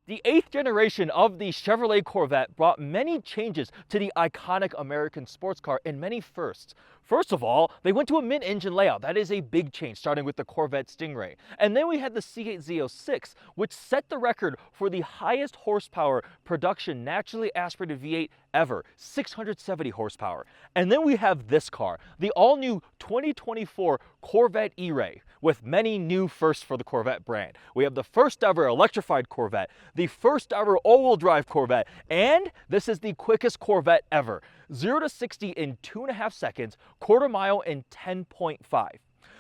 The 8th generation of the Chevrolet Corvette brought many changes to the iconic American sports car and many firsts. First of all, they went to a mid-engine layout. That is a big change, starting with the Corvette Stingray. And then we had the C8 Z06, which set the record for the highest horsepower production naturally aspirated V8 ever, 670 horsepower. And then we have this car, the all-new 2024 Corvette E-Ray, with many new firsts for the Corvette brand. We have the first ever electrified Corvette, the first ever all-wheel drive Corvette, and this is the quickest Corvette ever. 0 to 60 in 2.5 seconds, quarter mile in 10.5.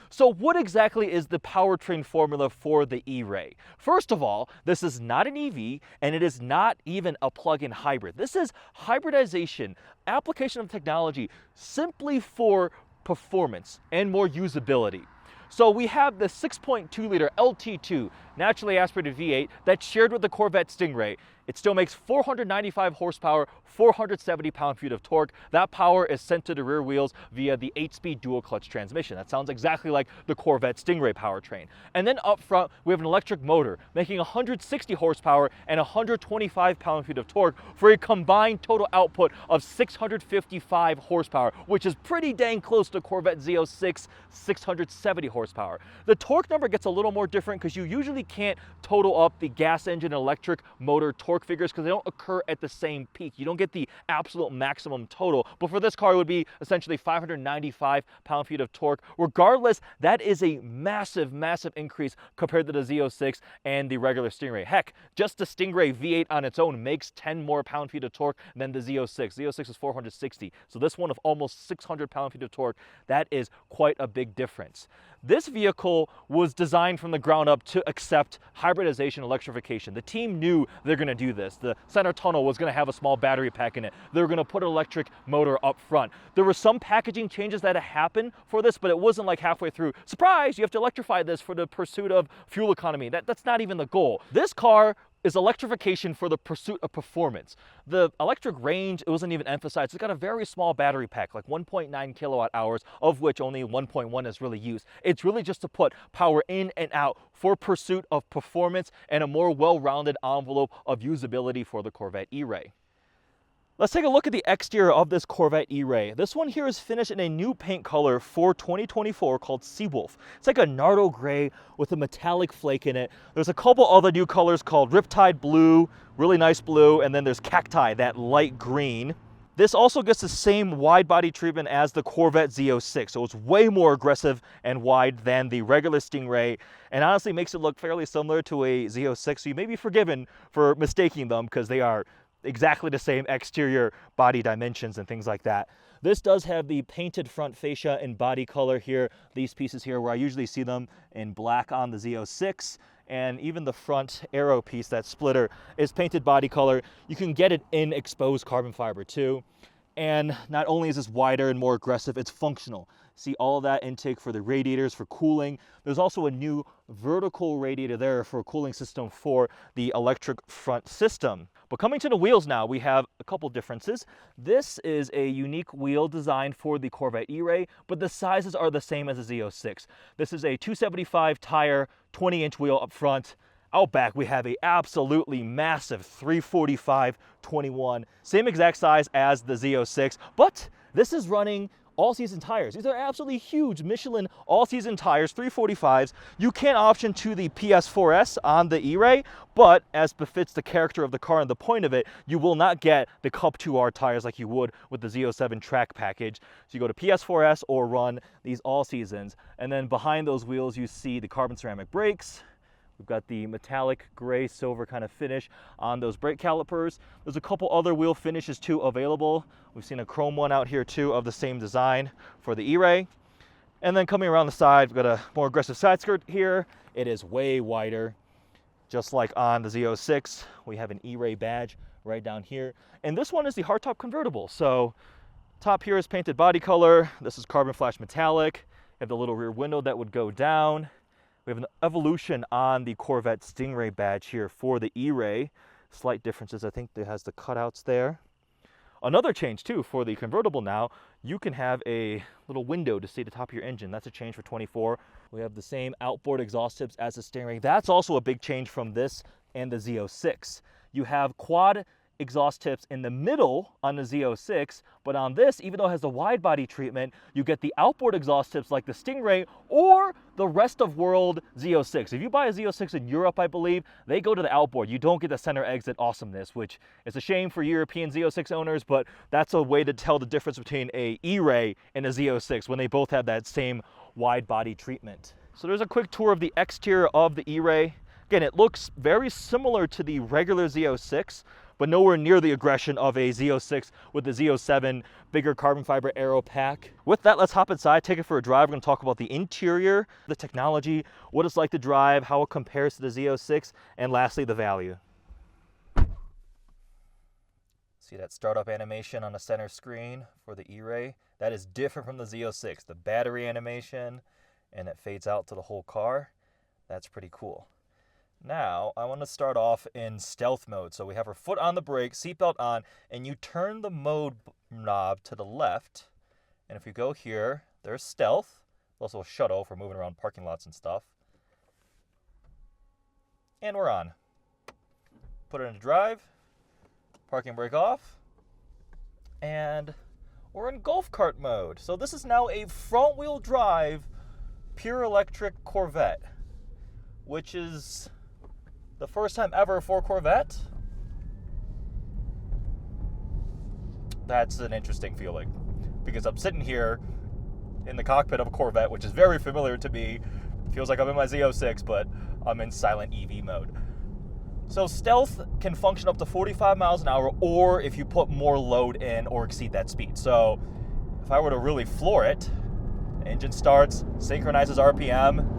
So what exactly is the powertrain formula for the E-Ray? First of all, this is not an EV, and it is not even a plug-in hybrid. This is hybridization, application of technology simply for performance and more usability. So we have the 6.2 liter LT2 naturally aspirated V8 that's shared with the Corvette Stingray. It still makes 495 horsepower, 470 pound-feet of torque. That power is sent to the rear wheels via the 8-speed dual-clutch transmission. That sounds exactly like the Corvette Stingray powertrain. And then up front, we have an electric motor making 160 horsepower and 125 pound-feet of torque for a combined total output of 655 horsepower, which is pretty dang close to Corvette Z06, 670 horsepower. The torque number gets a little more different because you usually can't total up the gas engine and electric motor torque figures because they don't occur at the same peak. You don't get the absolute maximum total, but for this car it would be essentially 595 pound-feet of torque. Regardless, that is a massive increase compared to the Z06 and the regular Stingray. Heck, just the Stingray V8 on its own makes 10 more pound-feet of torque than the Z06. Z06 is 460, so this one of almost 600 pound-feet of torque, that is quite a big difference. This vehicle was designed from the ground up to accept hybridization electrification. The team knew they're going to do this. The center tunnel was going to have a small battery pack in it. They were going to put an electric motor up front. There were some packaging changes that happened for this, but it wasn't like halfway through, surprise, you have to electrify this for the pursuit of fuel economy. That's not even the goal. This car is electrification for the pursuit of performance. The electric range, it wasn't even emphasized. It's got a very small battery pack, like 1.9 kilowatt hours, of which only 1.1 is really used. It's really just to put power in and out for pursuit of performance and a more well-rounded envelope of usability for the Corvette E-Ray. Let's take a look at the exterior of this Corvette E-Ray. This one here is finished in a new paint color for 2024 called Seawolf. It's like a nardo gray with a metallic flake in it. There's a couple other new colors called Riptide Blue, really nice blue, and then there's Cacti, that light green. This also gets the same wide body treatment as the Corvette Z06, so it's way more aggressive and wide than the regular Stingray, and honestly makes it look fairly similar to a Z06, so you may be forgiven for mistaking them because they are exactly the same exterior body dimensions and things like that. This does have the painted front fascia and body color here, these pieces here where I usually see them in black on the Z06, and even the front aero piece, that splitter, is painted body color. You can get it in exposed carbon fiber too. And not only is this wider and more aggressive, it's functional. See all of that intake for the radiators for cooling. There's also a new vertical radiator there for a cooling system for the electric front system. But coming to the wheels now, we have a couple differences. This is a unique wheel designed for the Corvette E-Ray, but the sizes are the same as the Z06. This is a 275 tire, 20-inch wheel up front. Out back, we have a absolutely massive 345/21, same exact size as the Z06, but this is running all-season tires. These are absolutely huge Michelin all-season tires, 345s. You can option to the PS4S on the E-Ray, but as befits the character of the car and the point of it, you will not get the Cup 2R tires like you would with the Z07 track package. So you go to PS4S or run these all-seasons, and then behind those wheels you see the carbon ceramic brakes. We've got the metallic gray silver kind of finish on those brake calipers. There's a couple other wheel finishes too available. We've seen a chrome one out here too of the same design for the E-Ray. And then coming around the side, we've got a more aggressive side skirt here. It is way wider. Just like on the Z06, we have an E-Ray badge right down here. And this one is the hardtop convertible. So top here is painted body color. This is carbon flash metallic. You have the little rear window that would go down. We have an evolution on the Corvette Stingray badge here for the E-Ray. Slight differences, I think it has the cutouts there. Another change too for the convertible now, you can have a little window to see the top of your engine. That's a change for 24. We have the same outboard exhaust tips as the Stingray. That's also a big change from this and the Z06. You have quad exhaust tips in the middle on the Z06, but on this, even though it has the wide body treatment, you get the outboard exhaust tips like the Stingray or the rest of world Z06. If you buy a Z06 in Europe, I believe, they go to the outboard. You don't get the center exit awesomeness, which is a shame for European Z06 owners, but that's a way to tell the difference between a E-Ray and a Z06 when they both have that same wide body treatment. So there's a quick tour of the exterior of the E-Ray. Again, it looks very similar to the regular Z06, but nowhere near the aggression of a Z06 with the Z07 bigger carbon fiber aero pack. With that, let's hop inside, take it for a drive. We're going to talk about the interior, the technology, what it's like to drive, how it compares to the Z06, and lastly, the value. See that startup animation on the center screen for the E-Ray? That is different from the Z06. The battery animation, and it fades out to the whole car. That's pretty cool. Now, I want to start off in stealth mode. So we have our foot on the brake, seatbelt on, and you turn the mode knob to the left. And if you go here, there's stealth. Also a shuttle for moving around parking lots and stuff. And we're on. Put it into drive, parking brake off, and we're in golf cart mode. So this is now a front-wheel drive, pure electric Corvette, which is the first time ever for Corvette. That's an interesting feeling because I'm sitting here in the cockpit of a Corvette, which is very familiar to me. Feels like I'm in my Z06, but I'm in silent EV mode. So stealth can function up to 45 miles an hour, or if you put more load in or exceed that speed. So if I were to really floor it, the engine starts, synchronizes RPM,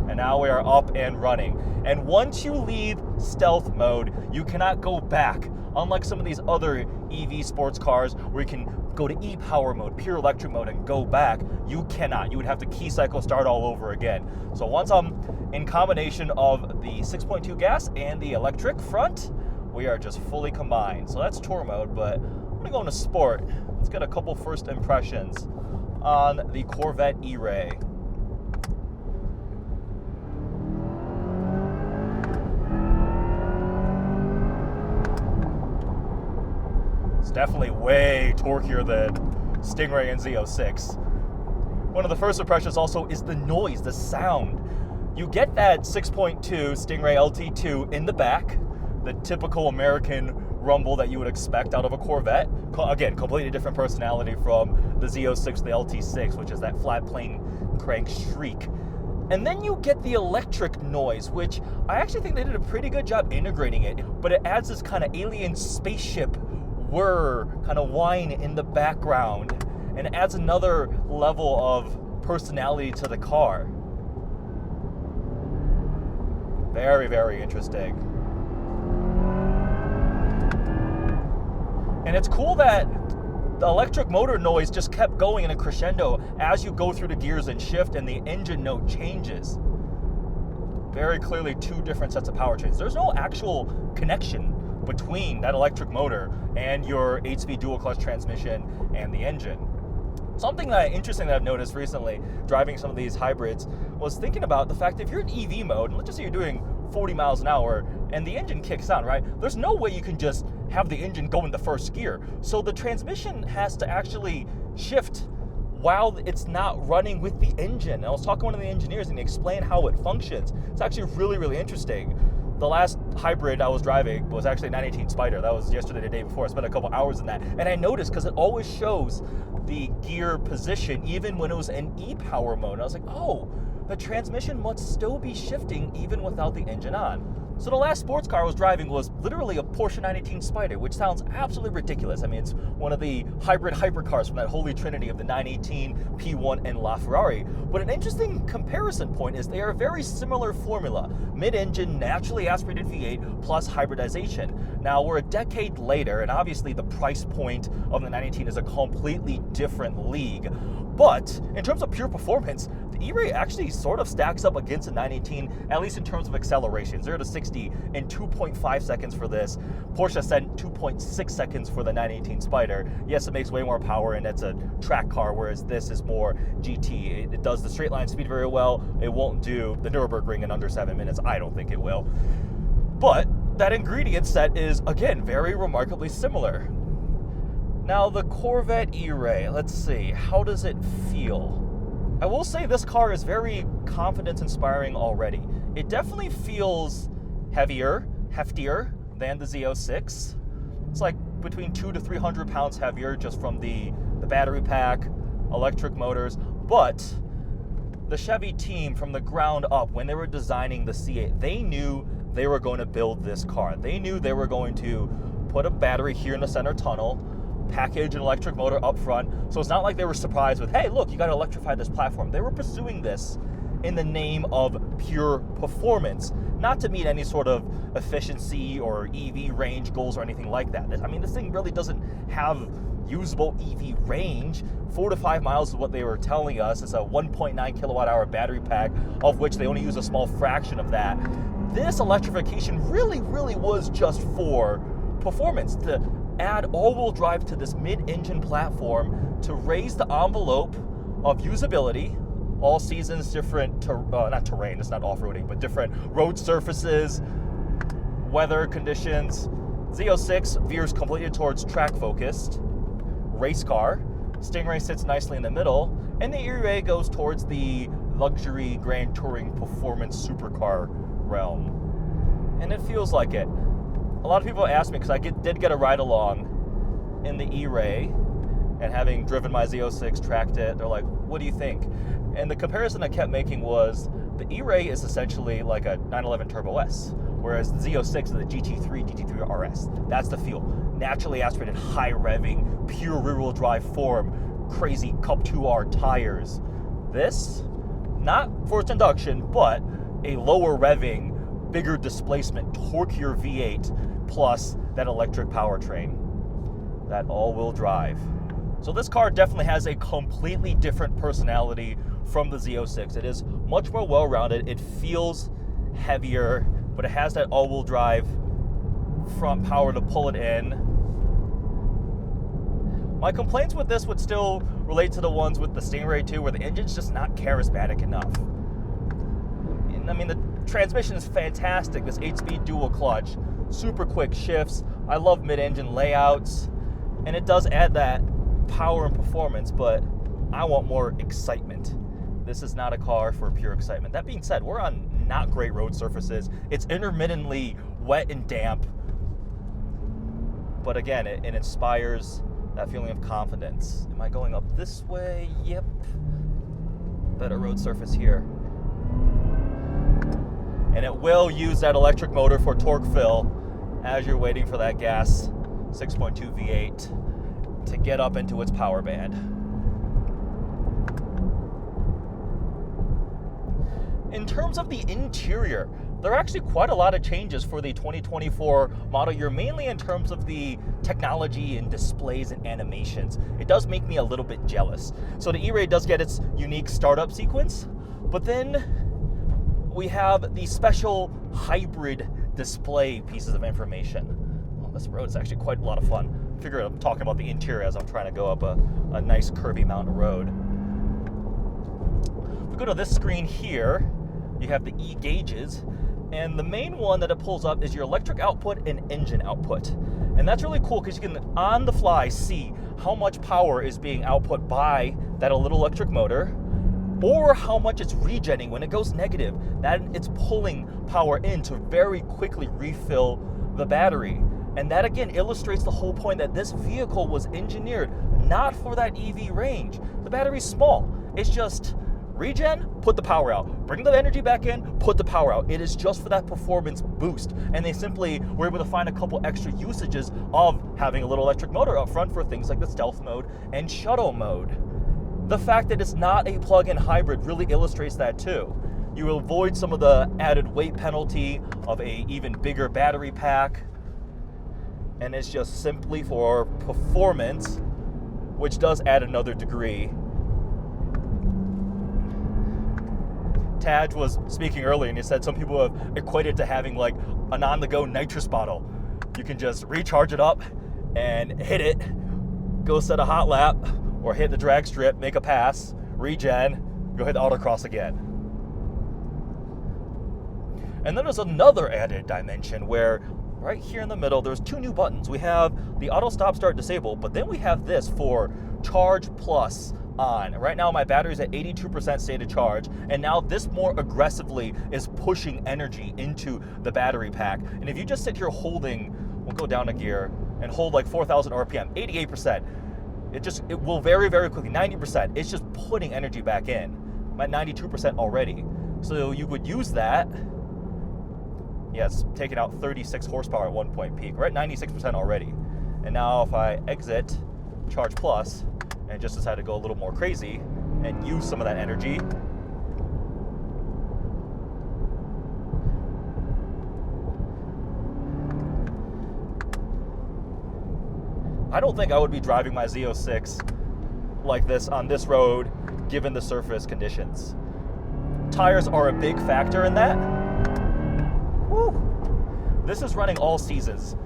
and now we are up and running. And once you leave stealth mode, you cannot go back. Unlike some of these other EV sports cars where you can go to e-power mode, pure electric mode, and go back, you cannot. You would have to key cycle start all over again. So once I'm in combination of the 6.2 gas and the electric front, we are just fully combined. So that's tour mode, but I'm gonna go into sport. Let's get a couple first impressions on the Corvette E-Ray. Definitely way torquier than Stingray and Z06. One of the first impressions also is the noise, the sound. You get that 6.2 Stingray LT2 in the back, the typical American rumble that you would expect out of a Corvette. Again, completely different personality from the Z06, the LT6, which is that flat plane crank shriek. And then you get the electric noise, which I actually think they did a pretty good job integrating it, but it adds this kind of alien spaceship whir kind of whine in the background, and it adds another level of personality to the car. Very, very interesting. And it's cool that the electric motor noise just kept going in a crescendo as you go through the gears and shift, and the engine note changes. Very clearly two different sets of powertrains. There's no actual connection between that electric motor and your 8-speed dual clutch transmission and the engine. Something interesting that I've noticed recently driving some of these hybrids was thinking about the fact that if you're in EV mode, and let's just say you're doing 40 miles an hour and the engine kicks on, right? There's no way you can just have the engine go into first gear. So the transmission has to actually shift while it's not running with the engine. And I was talking to one of the engineers and he explained how it functions. It's actually really, really interesting. The last hybrid I was driving was actually a 918 Spider. That was yesterday, the day before. I spent a couple hours in that. And I noticed, because it always shows the gear position, even when it was in e-power mode. And I was like, oh, the transmission must still be shifting even without the engine on. So the last sports car I was driving was literally a Porsche 918 Spider, which sounds absolutely ridiculous. I mean, it's one of the hybrid hypercars from that holy trinity of the 918, P1, and LaFerrari. But an interesting comparison point is they are a very similar formula. Mid-engine, naturally aspirated V8 plus hybridization. Now, we're a decade later, and obviously the price point of the 918 is a completely different league. But in terms of pure performance, the the E-Ray actually sort of stacks up against a 918, at least in terms of acceleration. 0 to 60 in 2.5 seconds for this. Porsche said 2.6 seconds for the 918 Spider. Yes, it makes way more power, and it's a track car, whereas this is more GT. It does the straight line speed very well. It won't do the Nürburgring in under 7 minutes. I don't think it will. But that ingredient set is, again, very remarkably similar. Now, the Corvette E-Ray, let's see, how does it feel? I will say this car is very confidence-inspiring already. It definitely feels heavier, heftier than the Z06. It's like between 200 to 300 pounds heavier just from the battery pack, electric motors, but the Chevy team from the ground up, when they were designing the C8, they knew they were going to build this car. They knew they were going to put a battery here in the center tunnel, package an electric motor up front. So it's not like they were surprised with, hey, look, you got to electrify this platform. They were pursuing this in the name of pure performance, not to meet any sort of efficiency or EV range goals or anything like that. I mean, this thing really doesn't have usable EV range. 4 to 5 miles is what they were telling us. It's a 1.9 kilowatt hour battery pack, of which they only use a small fraction of that. This electrification really was just for performance, to add all-wheel drive to this mid-engine platform, to raise the envelope of usability, all seasons, different, not terrain, it's not off-roading, but different road surfaces, weather conditions. Z06 veers completely towards track-focused, race car. Stingray sits nicely in the middle, and the E-Ray goes towards the luxury grand touring performance supercar realm. And it feels like it. A lot of people ask me, because I did get a ride along in the E-Ray, and having driven my Z06, tracked it, they're like, what do you think? And the comparison I kept making was, the E-Ray is essentially like a 911 Turbo S, whereas the Z06 is the GT3 RS. That's the feel. Naturally aspirated, high revving, pure rear-wheel drive form, crazy Cup 2R tires. This, not forced induction, but a lower revving, bigger displacement, torquier V8, plus that electric powertrain, that all-wheel drive. So this car definitely has a completely different personality from the Z06. It is much more well-rounded. It feels heavier, but it has that all-wheel drive front power to pull it in. My complaints with this would still relate to the ones with the Stingray 2, where the engine's just not charismatic enough. And, I mean, the transmission is fantastic, this 8-speed dual clutch, super quick shifts. I love mid-engine layouts, and it does add that power and performance, but I want more excitement. This is not a car for pure excitement. That being said, we're on not great road surfaces. It's intermittently wet and damp, but again, it inspires that feeling of confidence. Am I going up this way? Yep. Better road surface here. And it will use that electric motor for torque fill as you're waiting for that gas 6.2 V8 to get up into its power band. In terms of the interior, there are actually quite a lot of changes for the 2024 model year, mainly in terms of the technology and displays and animations. It does make me a little bit jealous. So the E-Ray does get its unique startup sequence, but then we have the special hybrid display pieces of information. Well, this road is actually quite a lot of fun. I figure I'm talking about the interior as I'm trying to go up a nice curvy mountain road. If we go to this screen here, you have the E-gauges, and the main one that it pulls up is your electric output and engine output. And that's really cool because you can, on the fly, see how much power is being output by that little electric motor, or how much it's regenning when it goes negative. That it's pulling power in to very quickly refill the battery. And that again illustrates the whole point that this vehicle was engineered not for that EV range. The battery's small. It's just regen, put the power out. Bring the energy back in, put the power out. It is just for that performance boost. And they simply were able to find a couple extra usages of having a little electric motor up front for things like the stealth mode and shuttle mode. The fact that it's not a plug-in hybrid really illustrates that too. You will avoid some of the added weight penalty of a even bigger battery pack, and it's just simply for performance, which does add another degree. Taj was speaking earlier, and he said some people have equated to having like an on-the-go nitrous bottle. You can just recharge it up and hit it, go set a hot lap, or hit the drag strip, make a pass, regen, go hit the autocross again. And then there's another added dimension where right here in the middle, there's two new buttons. We have the auto stop start disable, but then we have this for charge plus on. Right now my battery's at 82% state of charge, and now this more aggressively is pushing energy into the battery pack. And if you just sit here holding, we'll go down a gear and hold like 4,000 RPM, 88%, it will very, very quickly, 90%, it's just putting energy back in. I'm at 92% already. So you would use that. Yeah, it's taking out 36 horsepower at one point peak. We're at 96% already. And now if I exit Charge Plus and just decide to go a little more crazy and use some of that energy, I don't think I would be driving my Z06 like this on this road given the surface conditions. Tires are a big factor in that. Woo. This is running all seasons.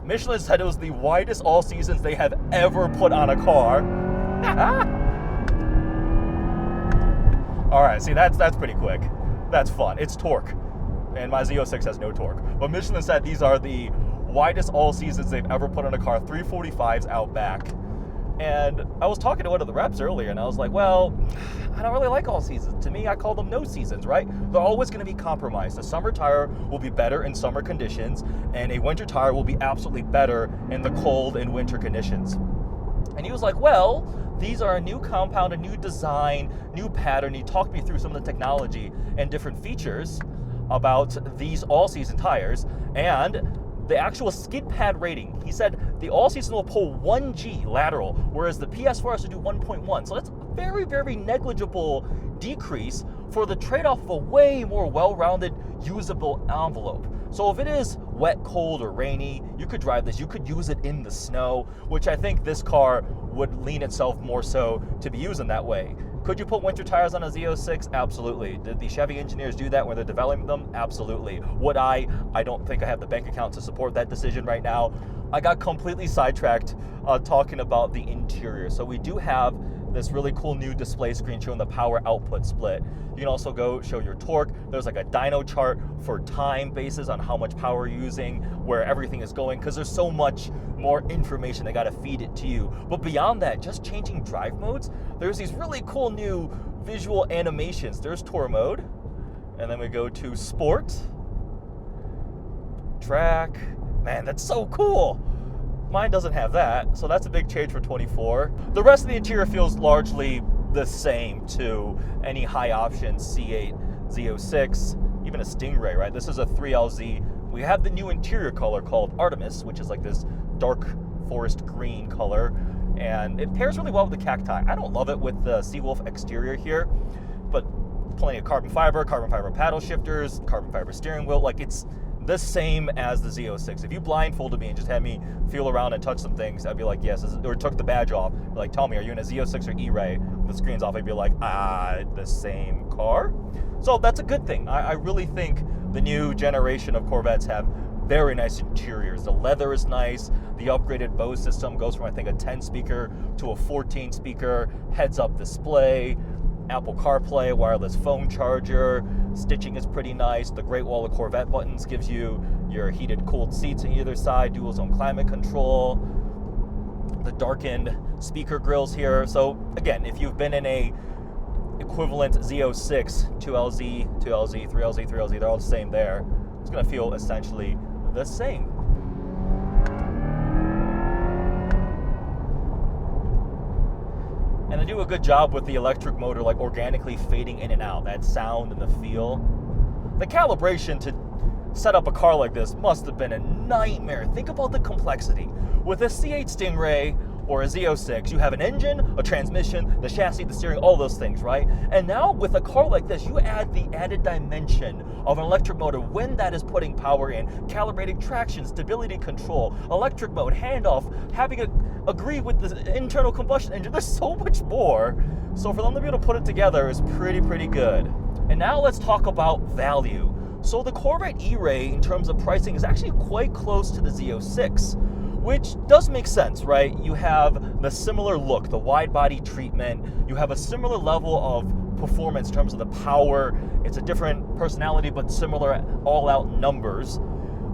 Michelin said it was the widest all seasons they have ever put on a car. All right, see, that's pretty quick. That's fun. It's torque, and my Z06 has no torque. But Michelin said these are the widest all seasons they've ever put on a car, 345s out back. And I was talking to one of the reps earlier, and I was like, well, I don't really like all seasons. To me, I call them no seasons, right? They're always going to be compromised. A summer tire will be better in summer conditions, and a winter tire will be absolutely better in the cold and winter conditions. And he was like, well, these are a new compound, a new design, new pattern. He talked me through some of the technology and different features about these all-season tires, and the actual skid pad rating. He said the all-season will pull 1G lateral, whereas the PS4 has to do 1.1. So that's a very, very negligible decrease for the trade-off of a way more well-rounded, usable envelope. So if it is wet, cold, or rainy, you could drive this. You could use it in the snow, which I think this car would lean itself more so to be used in that way. Could you put winter tires on a Z06? Absolutely. Did the Chevy engineers do that when they're developing them? Absolutely. Would I? I don't think I have the bank account to support that decision right now. I got completely sidetracked talking about the interior. So we do have this really cool new display screen showing the power output split. You can also go show your torque. There's like a dyno chart for time basis on how much power you're using, where everything is going, because there's so much more information. They got to feed it to you. But beyond that, just changing drive modes, there's these really cool new visual animations. There's tour mode, and then we go to sport, track. Man, that's so cool. Mine doesn't have that, so that's a big change for 24. The rest of the interior feels largely the same to any high option C8 Z06, even a Stingray, right? This is a 3LZ. We have the new interior color called Artemis, which is like this dark forest green color, and it pairs really well with the cacti. I don't love it with the Seawolf exterior here, but plenty of carbon fiber paddle shifters, carbon fiber steering wheel, like it's the same as the Z06. If you blindfolded me and just had me feel around and touch some things, I'd be like, yes, or took the badge off, like, tell me, are you in a Z06 or E-Ray? With the screen's off, I'd be like, the same car. So that's a good thing. I really think the new generation of Corvettes have very nice interiors. The leather is nice. The upgraded Bose system goes from, I think, a 10 speaker to a 14 speaker, heads up display, Apple CarPlay, wireless phone charger, stitching is pretty nice. The Great Wall of Corvette buttons gives you your heated, cooled seats on either side, dual zone climate control, the darkened speaker grills here. So again, if you've been in a equivalent Z06, 2LZ, 2LZ, 3LZ, 3LZ, they're all the same there, it's gonna feel essentially the same. And they do a good job with the electric motor, like organically fading in and out, that sound and the feel. The calibration to set up a car like this must have been a nightmare. Think about the complexity. With a C8 Stingray or a Z06, you have an engine, a transmission, the chassis, the steering, all those things, right? And now with a car like this, you add the added dimension of an electric motor when that is putting power in, calibrating traction, stability control, electric mode, handoff, having it agree with the internal combustion engine. There's so much more. So for them to be able to put it together is pretty good. And now let's talk about value. So the Corvette E-Ray, in terms of pricing, is actually quite close to the Z06, which does make sense, right? You have the similar look, the wide body treatment. You have a similar level of performance in terms of the power. It's a different personality, but similar all-out numbers.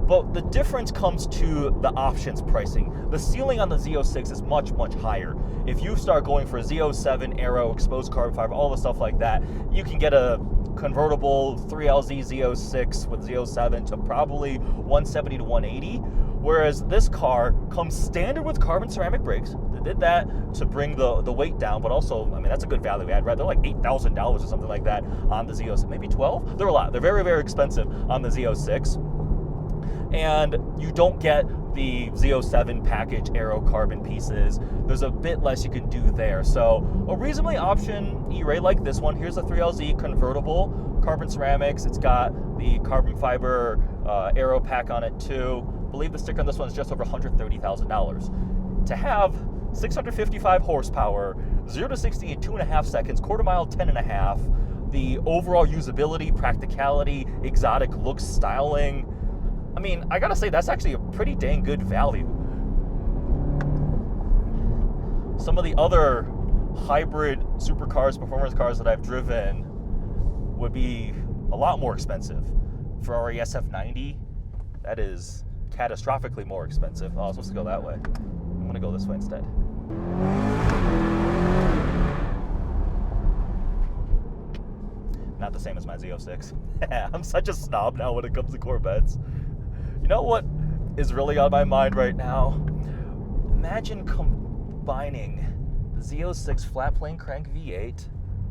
But the difference comes to the options pricing. The ceiling on the Z06 is much, much higher. If you start going for Z07, Aero, exposed carbon fiber, all the stuff like that, you can get a convertible 3LZ Z06 with Z07 to probably 170 to 180. Whereas this car comes standard with carbon ceramic brakes. They did that to bring the weight down, but also, I mean, that's a good value add, right? They're like $8,000 or something like that on the Z06, maybe 12? They're a lot. They're very, very expensive on the Z06. And you don't get the Z07 package aero carbon pieces. There's a bit less you can do there. So a reasonably option E-Ray like this one. Here's a 3LZ convertible, carbon ceramics. It's got the carbon fiber aero pack on it too. I believe the sticker on this one is just over $130,000. To have 655 horsepower, 0 to 60 in 2.5 seconds, quarter mile 10.5, the overall usability, practicality, exotic looks, styling, I mean, I gotta say, that's actually a pretty dang good value. Some of the other hybrid supercars, performance cars that I've driven would be a lot more expensive. Ferrari SF90, that is catastrophically more expensive. Oh, I was supposed to go that way. I'm gonna go this way instead. Not the same as my Z06. I'm such a snob now when it comes to Corvettes. You know what is really on my mind right now? Imagine combining the Z06 flat plane crank V8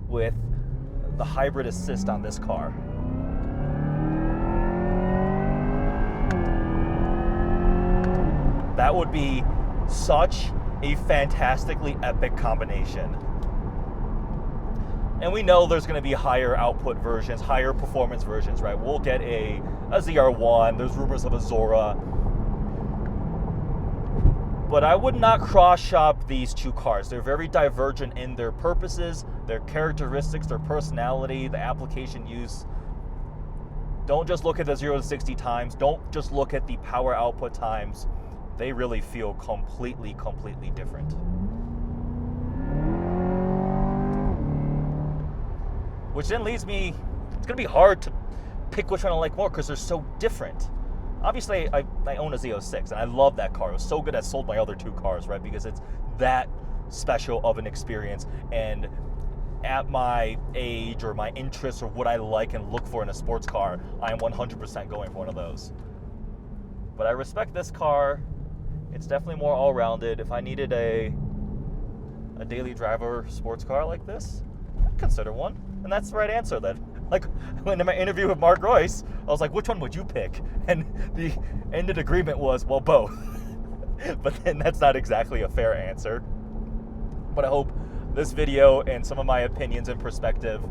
with the hybrid assist on this car. That would be such a fantastically epic combination. And we know there's going to be higher output versions, higher performance versions, right? We'll get a ZR1, there's rumors of a Zora. But I would not cross-shop these two cars. They're very divergent in their purposes, their characteristics, their personality, the application use. Don't just look at the 0 to 60 times. Don't just look at the power output times. They really feel completely, completely different. Which then leads me, it's going to be hard to pick which one I like more because they're so different. Obviously, I own a Z06, and I love that car. It was so good I sold my other two cars, right? Because it's that special of an experience. And at my age or my interests or what I like and look for in a sports car, I am 100% going for one of those. But I respect this car. It's definitely more all-rounded. If I needed a daily driver sports car like this, I'd consider one. And that's the right answer then. Like, when in my interview with Mark Royce, I was like, which one would you pick? And the ended agreement was, well, both. But then that's not exactly a fair answer. But I hope this video and some of my opinions and perspective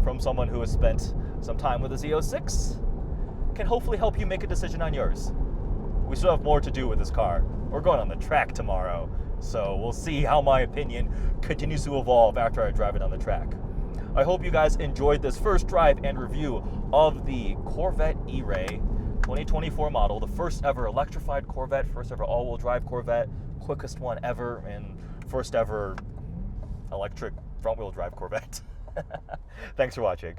from someone who has spent some time with the Z06 can hopefully help you make a decision on yours. We still have more to do with this car. We're going on the track tomorrow, so we'll see how my opinion continues to evolve after I drive it on the track. I hope you guys enjoyed this first drive and review of the Corvette E-Ray 2024 model, the first ever electrified Corvette, first ever all-wheel drive Corvette, quickest one ever, and first ever electric front-wheel drive Corvette. Thanks for watching.